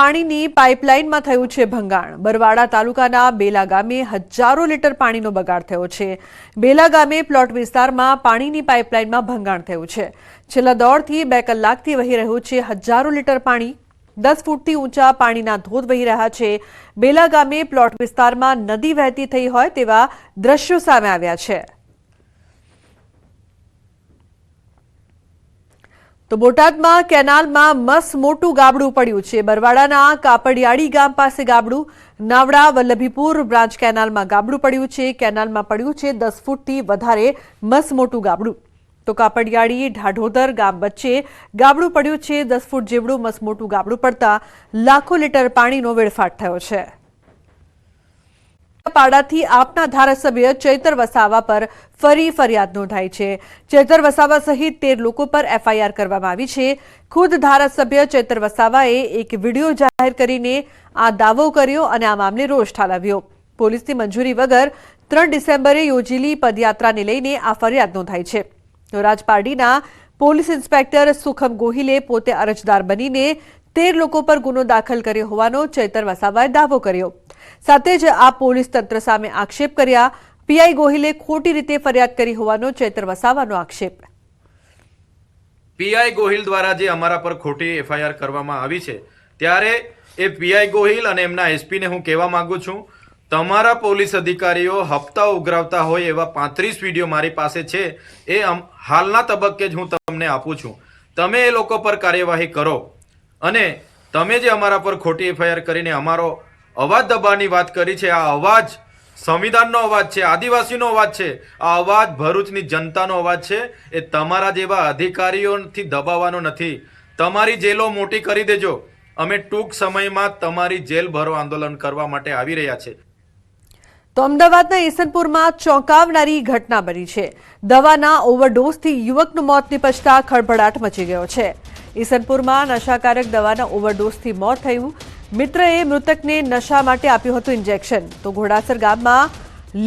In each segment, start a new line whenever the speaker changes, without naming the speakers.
પાણીની પાઇપલાઇનમાં થયું છે ભંગાણ। બરવાડા તાલુકાના બેલા ગામે હજારો લીટર પાણીનો બગાડ થયો છે। બેલા ગામે પ્લોટ વિસ્તારમાં પાણીની પાઇપલાઇનમાં ભંગાણ થયું છે। છેલ્લા દોઢથી 2 કલાકથી વહી રહ્યું છે હજારો લીટર પાણી। 10 ફૂટથી ઊંચા પાણીના ધોધ વહી રહ્યા છે। બેલા ગામે પ્લોટ વિસ્તારમાં નદી વહેતી થઈ હોય તેવા દ્રશ્યો સામે આવ્યા છે। तो बोटाद में केनाल में मस मोटू गाबड़ू पड़્યું છે। बरवाड़ा कापड़ियाड़ी गाम पास गाबड़ू, नावड़ा वल्लभीपुर ब्रांच केनाल में गाबड़ू पड़્યું છે। केनाल में पड़્યું છે 10 फूट थी वधारे मस मोटू गाबड़ू। तो कापड़ियाड़ी ढाढोदर गाम वच्चे गाबड़ू पड़્યું છે। 10 फूट जेवड़ू मस मोटू गाबड़ू पड़ता लाखों लीटर पाणीनो वेड़फाट थयो छे। पाड़ाथी आपना धारासभ्य चैतर वसावा पर फरी फरियाद नोंधाई है। चैतर वसावा सहित 13 लोगों पर एफआईआर करवामां आवी छे। खुद धारासभ्य चैतर वसावाए एक वीडियो जाहिर करीने आ दावो कर्यो अने आ मामले रोष ठालव्यो। पोलीसनी मंजूरी वगर 3 डिसेम्बरे योजेली पदयात्राने लईने आ फरियाद नोंधाई है। तो राजपारडीना पोलीस इंस्पेक्टर सुखम गोहिले पोते अरजदार बनीने 13 लोगों पर गुनो दाखल कर्यो होवानो चैतर वसावाए दावो कर्यो। साथे ज आ पोलीस तंत्र सामे आक्षेप कर्या। पीआई गोहिले खोटी रीते फरियाद करी होवानो चैतर वसावानो आक्षेप।
पीआई गोहिल द्वारा जे अमारा पर खोटी एफआईआर करवामां आवी छे त्यारे ए पीआई गोहिल अने एमना एसपी ने हूँ कहेवा मांगू छूं, तमारा पोलीस अधिकारीओ हप्ता उघरावता होय एवा 35 विडियो मारी पासे छे। ए हालना तबक्के ज हूँ तमने आपूं छूं। तमे ए लोको पर कार्यवाही करो अने तमे जे अमारा पर खोटी एफआईआर करीने अमारो अवाज दबावनी बात करी छे। आ अवाज संविधाननो अवाज छे, आदिवासीनो अवाज छे, आ अवाज भरूचनी जनतानो अवाज छे। ए तमारा जेवा अधिकारीओथी दबावવાનો નથી। તમારી જેલો મોટી કરી દેજો। અમે ટૂંક સમયમાં તમારી જેલ ભરો આંદોલન કરવા માટે આવી રહ્યા છે।
तो अमदावादના ઈસનપુરમાં ચોંકાવનારી ઘટના બની છે। દવાના ઓવરડોઝથી યુવકનું મોત નિપજતા ખળભળાટ મચી ગયો છે। ઈસનપુરમાં નશાકારક દવાના ઓવરડોઝથી મોત થયું। મિત્રએ મૃતકને નશા માટે આપ્યું હતું ઇન્જેક્શન। તો ઘોડાસર ગામમાં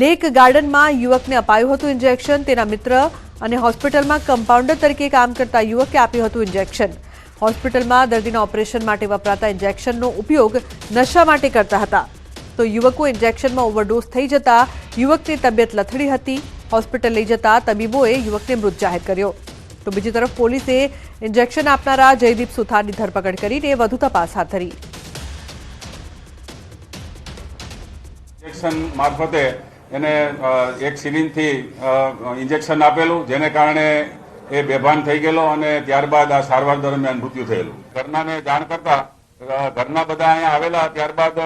લેક ગાર્ડનમાં યુવકને અપાયું હતું ઇન્જેક્શન। તેના મિત્ર અને હોસ્પિટલમાં કમ્પાઉન્ડર તરીકે કામ કરતા યુવકે આપ્યું હતું ઇન્જેક્શન। હોસ્પિટલમાં દર્દીના ઓપરેશન માટે વપરાતા ઇન્જેક્શનનો ઉપયોગ નશા માટે કરતા હતા। તો યુવકો ઇન્જેક્શનમાં ઓવરડોઝ થઈ જતા યુવકની તબિયત લથડી હતી। હોસ્પિટલ લઈ જતા તબીબોએ યુવકને મૃત જાહેર કર્યો। તો બીજી તરફ પોલીસે ઇન્જેક્શન આપનારા જયદીપ સુથારની ધરપકડ કરીને વધુ તપાસ હાથ ધરી।
इंजेक्शन मार्फते एने एक सिरिंजथी इंजेक्शन आपेलू जेने कारणे ए बेभान थई गेलो अने त्यारबाद आ सारवार दरमियान मृत्यु थयेलुं। घरनाने जाण करता घરના બધા અહીંયા આવેલા। ત્યારબાદ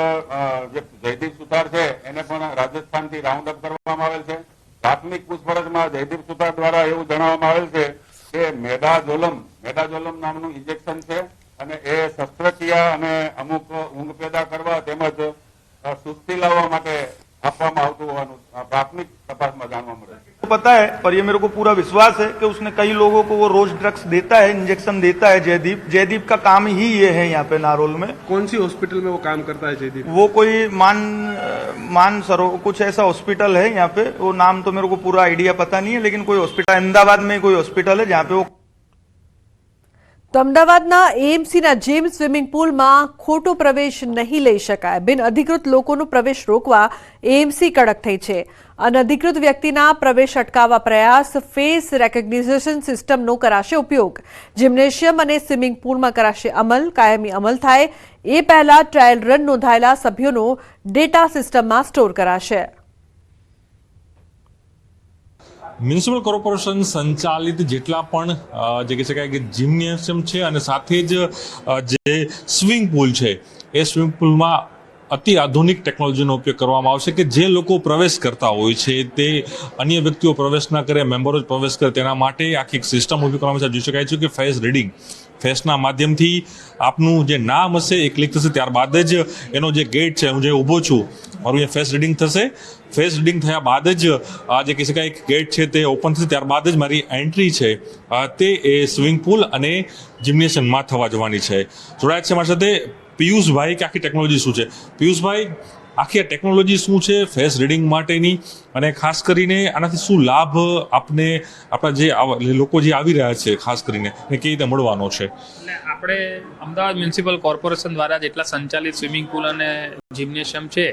જે જયદીપ સુતાર છે એને પણ રાજસ્થાનથી રાઉન્ડ અપ કરવામાં આવેલ છે। પ્રાથમિક પૂછપરછમાં જયદીપ સુતાર દ્વારા એવું જણાવવામાં આવેલ છે કે મેડાઝોલમ નામનું ઇન્જેક્શન છે અને એ શસ્ત્રક્રિયા અને અમુક ઊંઘ પેદા કરવા તેમજ સુસ્તી લાવવા માટે આપવામાં આવતું હોવાનું પ્રાથમિક તપાસમાં જાણવા મળે છે।
पता है, पर ये मेरे को पूरा विश्वास है कि उसने कई लोगों को वो रोज ड्रग्स देता है, इंजेक्शन देता है। जयदीप का काम ही ये है यहाँ पे नारोल में।
कौन सी हॉस्पिटल में वो काम करता है जयदीप?
वो कोई मान सरो कुछ ऐसा हॉस्पिटल है यहाँ पे, वो नाम तो मेरे को पूरा आइडिया पता नहीं है, लेकिन कोई हॉस्पिटल अहमदाबाद में कोई हॉस्पिटल है जहाँ पे वो।
तो अमदावादना एएमसीना जिम स्विमिंग पूलમાં ખોટો પ્રવેશ નહીં લઈ શકાય। બિન અધિકૃત લોકોનો પ્રવેશ રોકવા એએમસી કડક થઈ છે। અનધિકૃત વ્યક્તિના પ્રવેશ અટકાવવા પ્રયાસ ફેસ રેકગ્નિશન સિસ્ટમનો કરાશે ઉપયોગ। જિમ્નેશિયમ અને સ્વિમિંગ પૂલમાં કરાશે અમલ। કાયમી અમલ થાય એ પહેલા ટ્રાયલ રન નોંધાયેલા સભ્યોનો ડેટા સિસ્ટમમાં સ્ટોર કરાશે।
મ્યુનિસિપલ કોર્પોરેશન સંચાલિત જેટલા પણ જે કહી શકાય કે જિમ્નેશિયમ છે અને સાથે જ જે સ્વિમિંગ પૂલ છે એ સ્વિમિંગ પૂલમાં અતિ આધુનિક ટેકનોલોજીનો ઉપયોગ કરવામાં આવશે કે જે લોકો પ્રવેશ કરતા હોય છે તે અન્ય વ્યક્તિઓ પ્રવેશ ના કરે, મેમ્બરો જ પ્રવેશ કરે, તેના માટે આખી એક સિસ્ટમ ઊભી કરવામાં જોઈ શકાય છે કે ફેસ રીડિંગ, ફેસના માધ્યમથી આપનું જે નામ હશે એ ક્લિક થશે, ત્યારબાદ જ એનો જે ગેટ છે હું જે ઊભો છું મારું એ ફેસ રીડિંગ થશે। ફેસ રીડિંગ થયા બાદ જ આ જે કહી શકાય ગેટ છે તે ઓપન થશે, ત્યારબાદ જ મારી એન્ટ્રી છે તે એ સ્વિમિંગ પૂલ અને જિમ્નેશિયમમાં થવા જવાની છે। જોડાયા છે મારી સાથે પિયુષભાઈ કે આખી ટેકનોલોજી શું છે। પિયુષભાઈ, આખી આ ટેકનોલોજી શું છે ફેસ રીડિંગ માટેની, અને ખાસ કરીને આનાથી શું લાભ આપને આપણા જે લોકો જે આવી રહ્યા છે ખાસ કરીને એ કેવી રીતે મળવાનો છે?
એટલે આપણે અમદાવાદ મ્યુનિસિપલ કોર્પોરેશન દ્વારા જેટલા સંચાલિત સ્વિમિંગ પુલ અને જિમ્નેશિયમ છે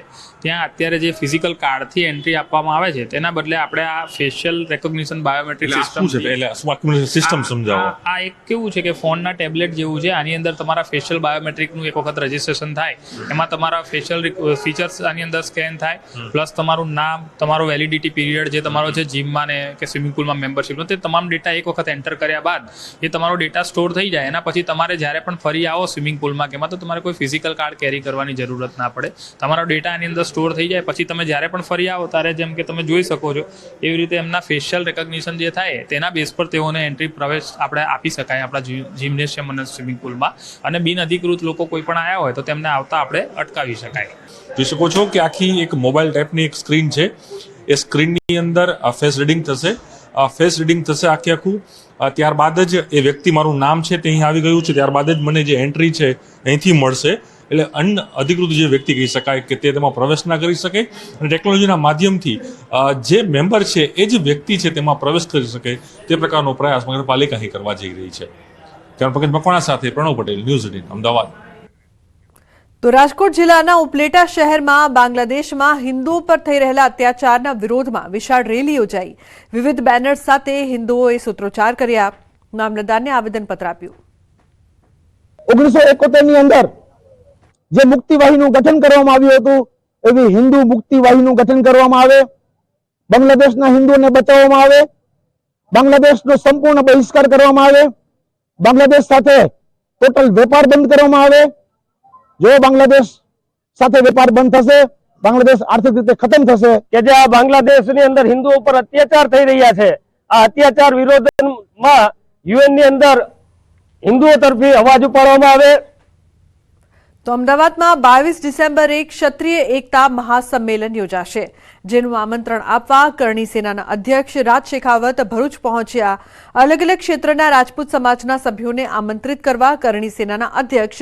ત્યાં અત્યારે જે ફિઝિકલ કાર્ડથી એન્ટ્રી આપવામાં આવે છે તેના બદલે આપણે આ ફેશિયલ રેકોગ્નિશન બાયોમેટ્રિક
શું છે એટલે શું સિસ્ટમ સમજાવો.
આ એક કેવું છે કે ફોનના ટેબ્લેટ જેવું છે. આની અંદર તમારા ફેશિયલ બાયોમેટ્રિકનું એક વખત રજીસ્ટ્રેશન થાય, એમાં તમારા ફેશિયલ ફીચર્સ આની અંદર સ્કેન થાય, પ્લસ તમારું નામ, તમારો વેલિડિટી પીરિયડ જે તમારો છે જીમમાં ને કે સ્વિમિંગ પુલમાં મેમ્બરશીપનો, તે તમામ ડેટા એક વખત એન્ટર કર્યા બાદ એ તમારો ડેટા સ્ટોર થઈ જાય. એના પછી તમારે જ્યારે પણ ફરી આવો સ્વિમિંગ પુલમાં કે એમાં તો તમારે કોઈ ફિઝિકલ કાર્ડ કેરી કરવાની જરૂરત ના પડે. તમારો ડેટા આની અંદર સ્ટોર થઈ જાય. પછી તમે જ્યારે પણ ફરી આવો ત્યારે જેમ કે તમે જોઈ શકો છો એવી રીતે એમના ફેશિયલ રેકોગ્નિશન જે થાય તેના બેઝ પર તેઓને એન્ટ્રી પ્રવેશ આપણે આપી શકાય આપણા જિમ્નેશિયમ અને સ્વિમિંગ પુલમાં. અને બિનઅધિકૃત લોકો કોઈ પણ આવ્યા હોય તો તેમને આવતા આપણે અટકાવી શકાય.
જોઈ શકો છો કે આખી એક મોબાઈલ ટાઈપની એક સ્ક્રીન છે. એ સ્ક્રીનની અંદર ફેસ રીડિંગ થશે, ફેસ રીડિંગ થશે આખું. ત્યારબાદ જ એ વ્યક્તિ મારું નામ છે તે અહીં આવી ગયું છે, ત્યારબાદ જ મને જે એન્ટ્રી છે અહીંથી મળશે. એટલે અનઅધિકૃત જે વ્યક્તિ કહી શકાય કે તે તેમાં પ્રવેશ ના કરી શકે, અને ટેકનોલોજીના માધ્યમથી જે મેમ્બર છે એ જ વ્યક્તિ છે તેમાં પ્રવેશ કરી શકે તે પ્રકારનો પ્રયાસ નગરપાલિકા અહીં કરવા જઈ રહી છે. કેમેરા પંકજ મકવાણા સાથે પ્રણવ પટેલ, ન્યૂઝ 18 અમદાવાદ.
તો રાજકોટ જિલ્લાના ઉપલેટા શહેરમાં બાંગ્લાદેશમાં હિન્દુઓ પર થઈ રહેલા અત્યાચારના વિરોધમાં વિશાળ રેલી યોજાઈ. વિવિધ બેનર્સ સાથે હિન્દુઓએ સૂત્રોચ્ચાર કર્યા. મામલતદારને આવેદનપત્ર આપ્યું.
1971 ની અંદર જે મુક્તિવાહીનું ગઠન કરવામાં આવ્યું હતું એવી હિન્દુ મુક્તિવાહીનું ગઠન કરવામાં આવે, બાંગ્લાદેશના હિન્દુઓને બચાવવામાં આવે, બાંગ્લાદેશનો સંપૂર્ણ બહિષ્કાર કરવામાં આવે, બાંગ્લાદેશ સાથે ટોટલ વેપાર બંધ કરવામાં આવે. જો બાંગ્લાદેશ સાથે વેપાર બંધ થશે, બાંગ્લાદેશ આર્થિક રીતે ખતમ થશે. કે જે આ બાંગ્લાદેશની અંદર હિન્દુઓ પર અત્યાચાર થઈ રહ્યા છે, આ અત્યાચાર વિરોધમાં યુએન ની અંદર હિન્દુઓ તરફી અવાજ ઉપાડવામાં આવે.
તો અમદાવાદમાં 22 ડિસેમ્બરે ક્ષત્રિય એકતા મહાસંમેલન યોજાશે, જેનું આમંત્રણ આપવા કરણી સેનાના અધ્યક્ષ રાજ શેખાવત ભરૂચ પહોંચ્યા. અલગ અલગ ક્ષેત્રના રાજપૂત સમાજના સભ્યોને આમંત્રિત કરવા કરણી સેનાના અધ્યક્ષ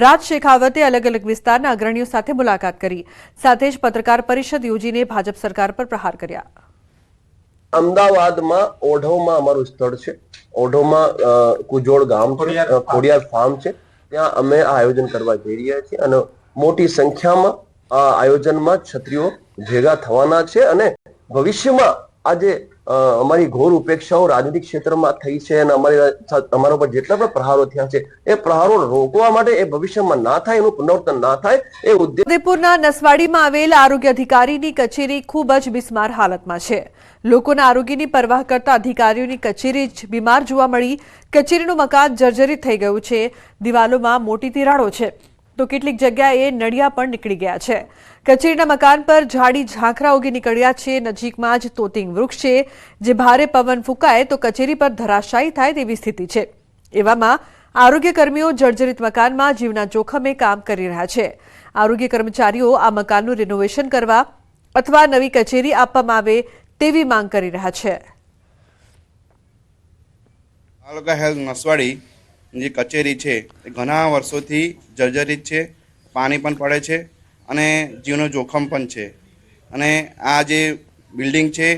રાજ શેખાવતે અલગ અલગ વિસ્તારના અગ્રણીઓ સાથે મુલાકાત કરી. સાથે જ પત્રકાર પરિષદ યોજીને ભાજપ સરકાર પર પ્રહાર કર્યા.
અમદાવાદમાં ઓઢવમાં અમારું સ્થળ છે. ઓઢવમાં કુજોડ ગામ છે, ખોડિયાર ફાર્મ છે, ત્યાં અમે આ આયોજન કરવા જઈ રહ્યા છીએ અને મોટી સંખ્યામાં આ આયોજનમાં ક્ષત્રિયો ભેગા થવાના છે. અને ભવિષ્યમાં આજે અમારી ઘોર ઉપેક્ષાઓ રાજનીતિક ક્ષેત્રમાં થઈ છે અને અમારા પર જેટલા પણ પ્રહારો થયા છે એ પ્રહારો રોકવા માટે, એ ભવિષ્યમાં ના થાય, એનું પુનરાવર્તન ના થાય એ ઉદ્દેશ.
ઉદયપુરના નસવાડીમાં આવેલ આરોગ્ય અધિકારીની કચેરી ખૂબ જ બિસ્માર હાલતમાં છે. લોકોના આરોગ્યની પરવાહ કરતા અધિકારીઓની કચેરી જ બીમાર જોવા મળી. કચેરીનું મકાન જર્જરિત થઈ ગયું છે. દિવાલોમાં મોટી તિરાડો છે, તો કેટલીક જગ્યાએ નળિયા પણ નીકળી ગયા છે. કચેરીના મકાન પર ઝાડી ઝાંખરા ઉગી નીકળ્યા છે. નજીકમાં જ તોતિંગ વૃક્ષ છે, જે ભારે પવન ફૂંકાય તો કચેરી પર ધરાશાયી થાય તેવી સ્થિતિ છે. એવામાં આરોગ્ય કર્મીઓ જર્જરિત મકાનમાં જીવના જોખમે કામ કરી રહ્યા છે. આરોગ્ય કર્મચારીઓ આ મકાનનું રિનોવેશન કરવા અથવા નવી કચેરી આપવામાં આવે તેવી માંગ કરી રહ્યા છે.
તાલુકા હેલ્થ નસવાડી જે કચેરી છે એ ઘણા વર્ષોથી જર્જરિત છે, પાણી પણ પડે છે અને જીવનું જોખમ પણ છે. અને આ જે બિલ્ડિંગ છે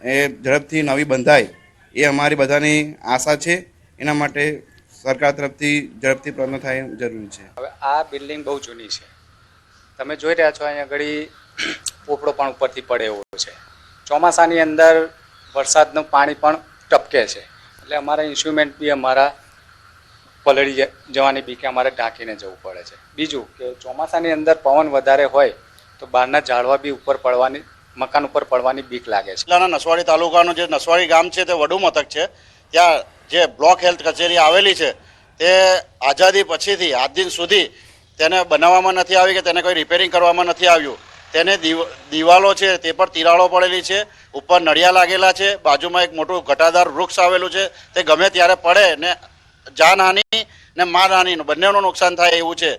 એ ઝડપથી નવી બંધાય એ અમારી બધાની આશા છે. એના માટે સરકાર તરફથી ઝડપથી પ્રયત્ન થાય જરૂરી છે.
હવે આ બિલ્ડિંગ બહુ જૂની છે, તમે જોઈ રહ્યા છો અહીંયા ઘડી પોપડો પણ ઉપરથી પડે એવો છે. ચોમાસાની અંદર વરસાદનું પાણી પણ ટપકે છે, એટલે અમારા ઇન્સ્ટ્રુમેન્ટ બી અમારા પલળી જવાની બીકે અમારે ઢાંકીને જવું પડે છે. બીજું કે ચોમાસાની અંદર પવન વધારે હોય તો બહારના ઝાડવા બી ઉપર પડવાની, મકાન ઉપર પડવાની બીક લાગે છે.
જિલ્લાના નસવાડી તાલુકાનું જે નસવાડી ગામ છે તે વડુ મથક છે. ત્યાં જે બ્લોક હેલ્થ કચેરી આવેલી છે તે આઝાદી પછીથી આજ દિન સુધી તેને બનાવવામાં નથી આવી કે તેને કોઈ રિપેરિંગ કરવામાં નથી આવ્યું. તેને દિવાલો છે તે પર તિરાડો પડેલી છે, ઉપર નળિયા લાગેલા છે, બાજુમાં એક મોટું ઘટાદાર વૃક્ષ આવેલું છે, તે ગમે ત્યારે પડે ને જાનહાનિ ને માનહાનિ બંનેનું નુકસાન થાય એવું છે.